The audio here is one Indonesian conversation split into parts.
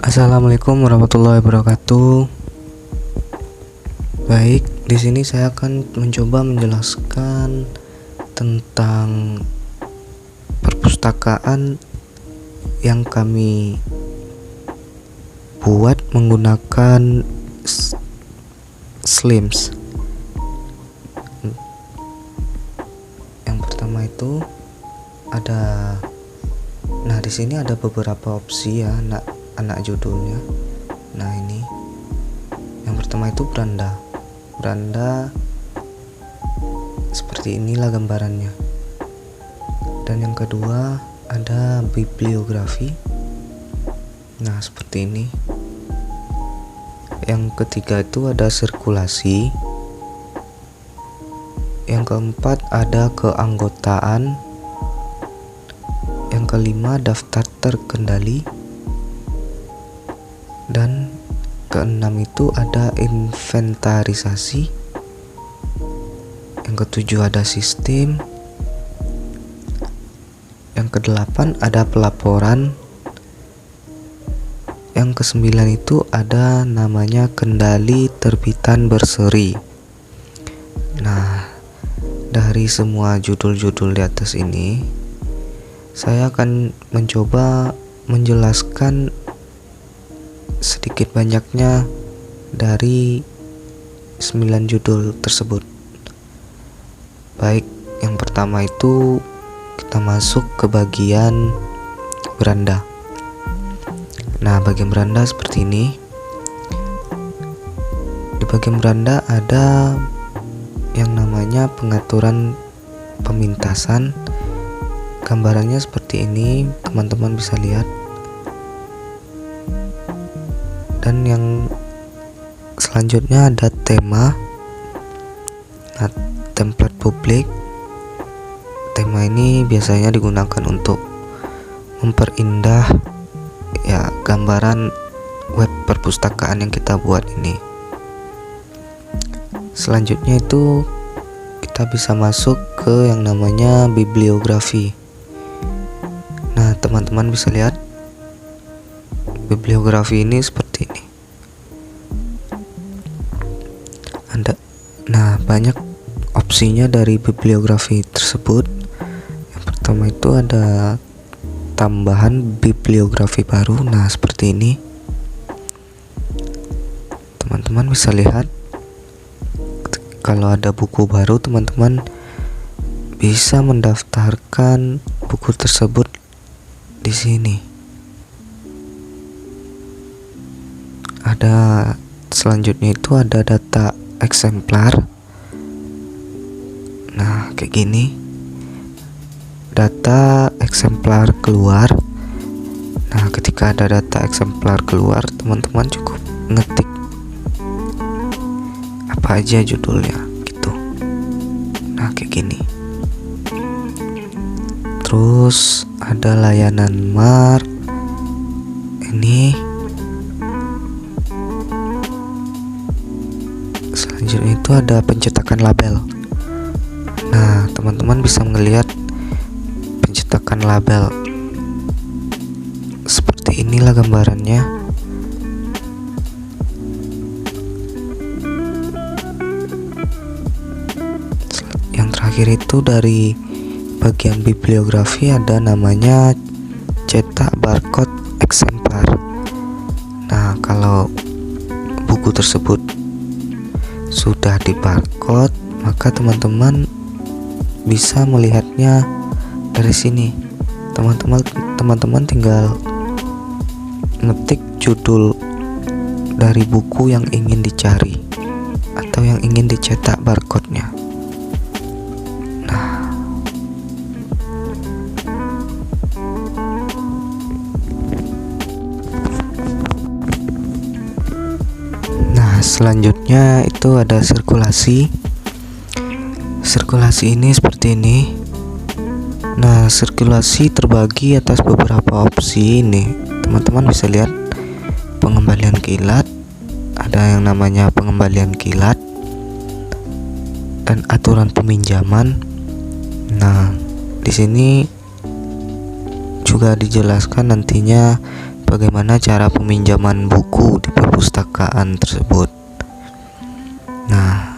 Assalamualaikum warahmatullahi wabarakatuh. Baik, di sini saya akan mencoba menjelaskan tentang perpustakaan yang kami buat menggunakan Slims. Yang pertama itu ada, di sini ada beberapa opsi ya, anak judulnya. Nah, ini yang pertama itu beranda seperti inilah gambarannya. Dan yang kedua ada bibliografi, nah seperti ini. Yang ketiga itu ada sirkulasi. Yang keempat ada keanggotaan. Yang kelima daftar terkendali. Dan keenam itu ada inventarisasi. Yang ketujuh ada sistem. Yang kedelapan ada pelaporan. Yang kesembilan itu ada namanya kendali terbitan berseri. Nah, dari semua judul-judul di atas ini, saya akan mencoba menjelaskan sedikit banyaknya dari 9 judul tersebut. Baik, yang pertama itu kita masuk ke bagian beranda. Nah, bagian beranda seperti ini. Di bagian beranda ada yang namanya pengaturan pemintasan. Gambarannya seperti ini, teman-teman bisa lihat. Dan yang selanjutnya ada tema. Nah, template publik. Tema ini biasanya digunakan untuk memperindah ya gambaran web perpustakaan yang kita buat ini. Selanjutnya itu kita bisa masuk ke yang namanya bibliografi. Nah, teman-teman bisa lihat bibliografi ini seperti ini. Banyak opsinya dari bibliografi tersebut. Yang pertama itu ada tambahan bibliografi baru. Nah, seperti ini. Teman-teman bisa lihat, kalau ada buku baru, teman-teman bisa mendaftarkan buku tersebut di sini. Ada selanjutnya itu ada data eksemplar. Nah, kayak gini. Data eksemplar keluar. Nah, ketika ada data eksemplar keluar, teman-teman cukup ngetik apa aja judulnya gitu. Nah, kayak gini. Terus ada layanan MARC. Ini selanjutnya itu ada pencetakan label. Nah, teman-teman bisa melihat pencetakan label. Seperti inilah gambarannya. Yang terakhir itu dari bagian bibliografi ada namanya cetak barcode eksemplar. Nah, kalau buku tersebut sudah di barcode, maka teman-teman bisa melihatnya dari sini. Teman-teman tinggal ngetik judul dari buku yang ingin dicari atau yang ingin dicetak barcode-nya. Nah, selanjutnya itu ada sirkulasi. Sirkulasi ini seperti ini. Nah, sirkulasi terbagi atas beberapa opsi ini. Teman-teman bisa lihat pengembalian kilat. Ada yang namanya pengembalian kilat dan aturan peminjaman. Nah, di sini juga dijelaskan nantinya bagaimana cara peminjaman buku di perpustakaan tersebut. Nah,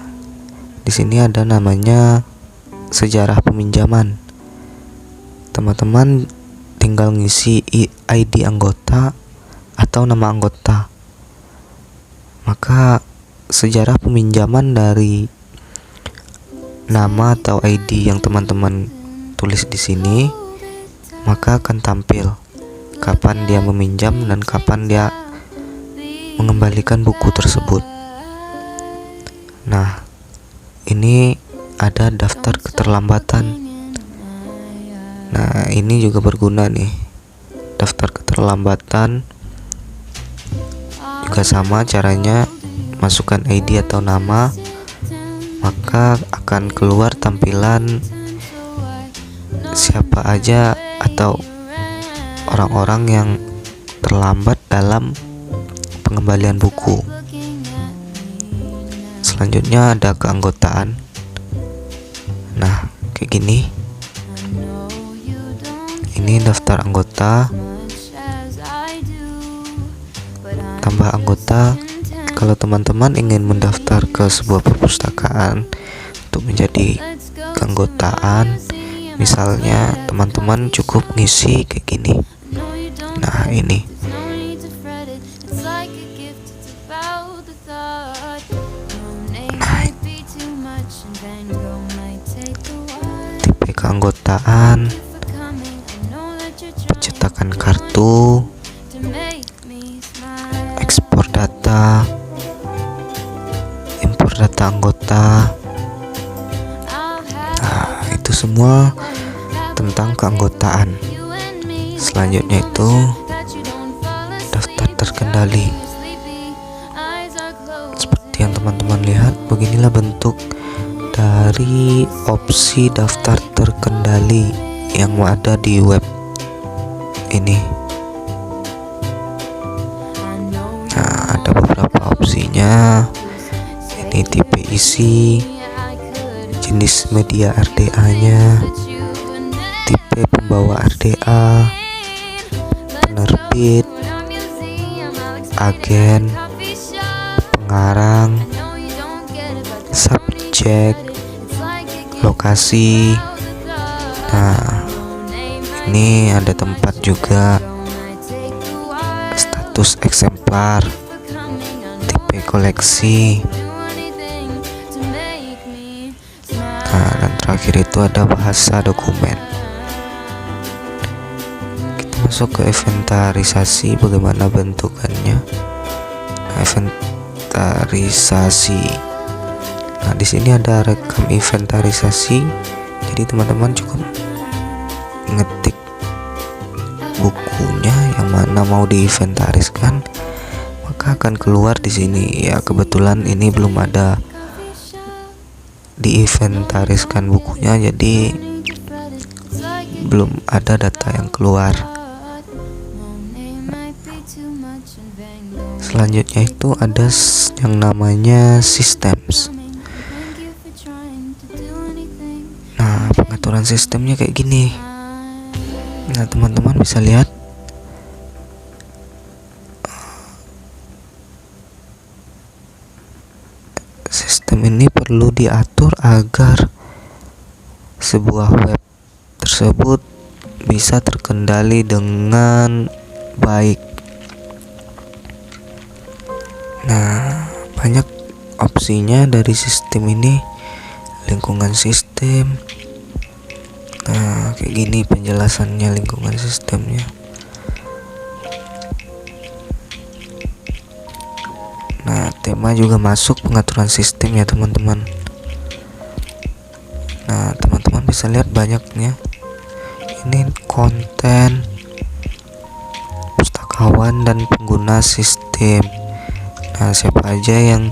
di sini ada namanya sejarah peminjaman. Teman-teman tinggal ngisi ID anggota atau nama anggota. Maka sejarah peminjaman dari nama atau ID yang teman-teman tulis di sini, maka akan tampil kapan dia meminjam dan kapan dia mengembalikan buku tersebut. Nah, ini ada daftar keterlambatan. Nah, ini juga berguna nih. Daftar keterlambatan juga sama caranya, masukkan ID atau nama, maka akan keluar tampilan siapa aja atau orang-orang yang terlambat dalam pengembalian buku. Selanjutnya ada keanggotaan. Nah, kayak gini. Ini daftar anggota. Tambah anggota. Kalau teman-teman ingin mendaftar ke sebuah perpustakaan untuk menjadi keanggotaan, misalnya teman-teman cukup ngisi kayak gini. Nah, ini. Tipe keanggotaan, pencetakan kartu, ekspor data, impor data anggota. Nah, itu semua tentang keanggotaan. Selanjutnya itu daftar terkendali. Seperti yang teman-teman lihat, beginilah bentuk dari opsi daftar terkendali yang ada di web ini. Nah, ada beberapa opsinya. Ini tipe isi, jenis media RDA-nya, tipe pembawa RDA, penerbit, agen, pengarang, subjek, lokasi. Nah, ini ada tempat juga, status eksemplar, tipe koleksi. Nah, dan terakhir itu ada bahasa dokumen. Kita masuk ke inventarisasi, bagaimana bentukannya. Nah, inventarisasi. Nah, di sini ada rekam inventarisasi. Jadi teman-teman cukup ngetik bukunya yang mana mau diinventariskan, maka akan keluar di sini. Ya, kebetulan ini belum ada diinventariskan bukunya, jadi belum ada data yang keluar. Selanjutnya itu ada yang namanya systems. Nah, pengaturan sistemnya kayak gini. Nah, teman-teman bisa lihat sistem ini perlu diatur agar sebuah web tersebut bisa terkendali dengan baik. Nah, banyak opsinya dari sistem ini. Lingkungan sistem. Nah, kayak gini penjelasannya lingkungan sistemnya. Nah, tema juga masuk pengaturan sistem ya teman-teman. Nah, teman-teman bisa lihat banyaknya. Ini konten, pustakawan dan pengguna sistem. Nah, siapa aja yang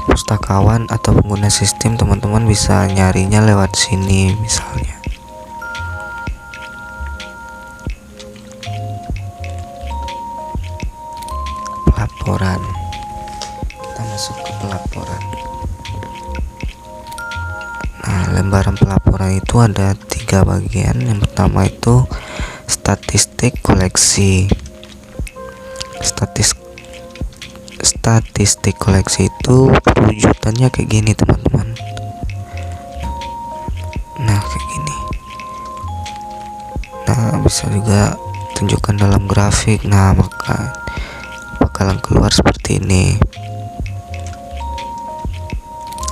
pustakawan atau pengguna sistem, teman-teman bisa nyarinya lewat sini misalnya. Pelaporan. Kita masuk ke pelaporan. Nah, lembaran pelaporan itu ada 3 bagian. Yang pertama itu statistik koleksi. statistik koleksi itu perwujudannya kayak gini teman-teman. Nah kayak gini. Nah bisa juga tunjukkan dalam grafik. Nah maka bakalan keluar seperti ini.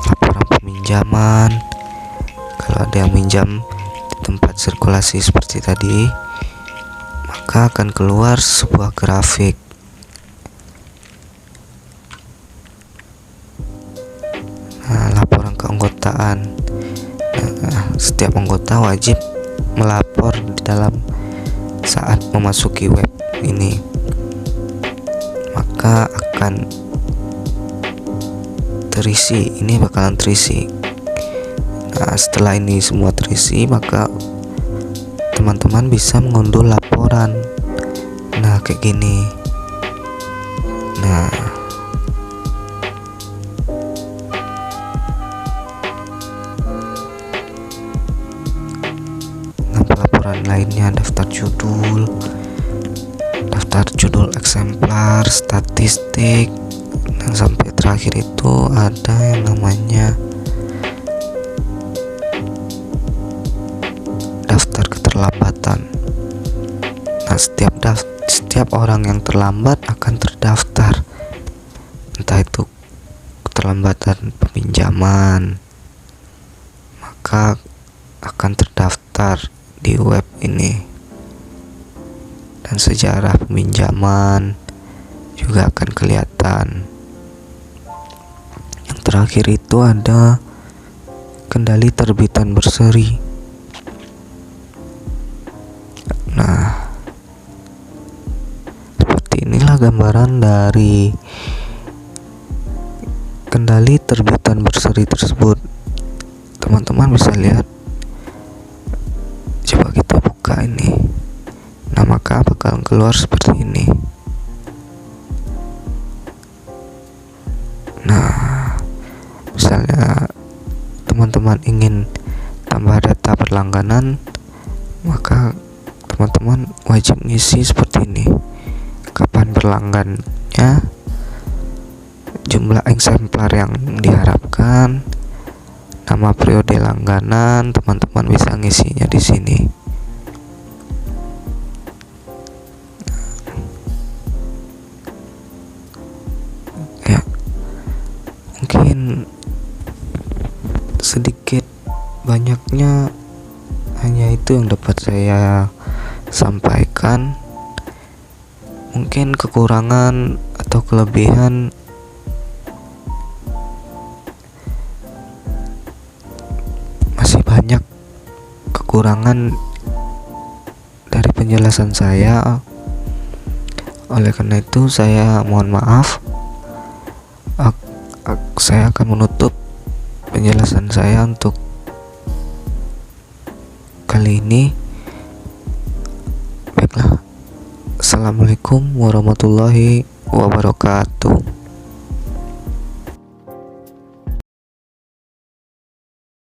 Laporan peminjaman, kalau ada yang minjam di tempat sirkulasi seperti tadi, maka akan keluar sebuah grafik. Nah, laporan keanggotaan. Nah, setiap anggota wajib melapor di dalam saat memasuki web ini, maka akan terisi. Ini bakalan terisi. Nah, setelah ini semua terisi, maka teman-teman bisa mengunduh laporan. Nah, kayak gini. Nah, pelaporan lainnya daftar judul eksemplar, statistik, dan sampai terakhir itu ada yang namanya daftar keterlambatan. Nah, setiap orang yang terlambat akan terdaftar, entah itu keterlambatan peminjaman, maka akan terdaftar di web ini, dan sejarah peminjaman juga akan kelihatan. Yang terakhir itu ada kendali terbitan berseri. Nah, seperti inilah gambaran dari kendali terbitan berseri tersebut. Teman-teman bisa lihat. Coba kita buka ini. Nah, maka bakal keluar seperti ini. Nah, misalnya teman-teman ingin tambah data berlangganan, maka teman-teman wajib ngisi seperti ini. Kapan berlanggannya, jumlah eksemplar yang diharapkan, nama periode langganan, teman-teman bisa ngisinya di sini. Ya, mungkin sedikit banyaknya hanya itu yang dapat saya sampaikan. Mungkin kekurangan atau kelebihan banyak kekurangan dari penjelasan saya. Oleh karena itu saya mohon maaf. Saya akan menutup penjelasan saya untuk kali ini. Baiklah, assalamualaikum warahmatullahi wabarakatuh.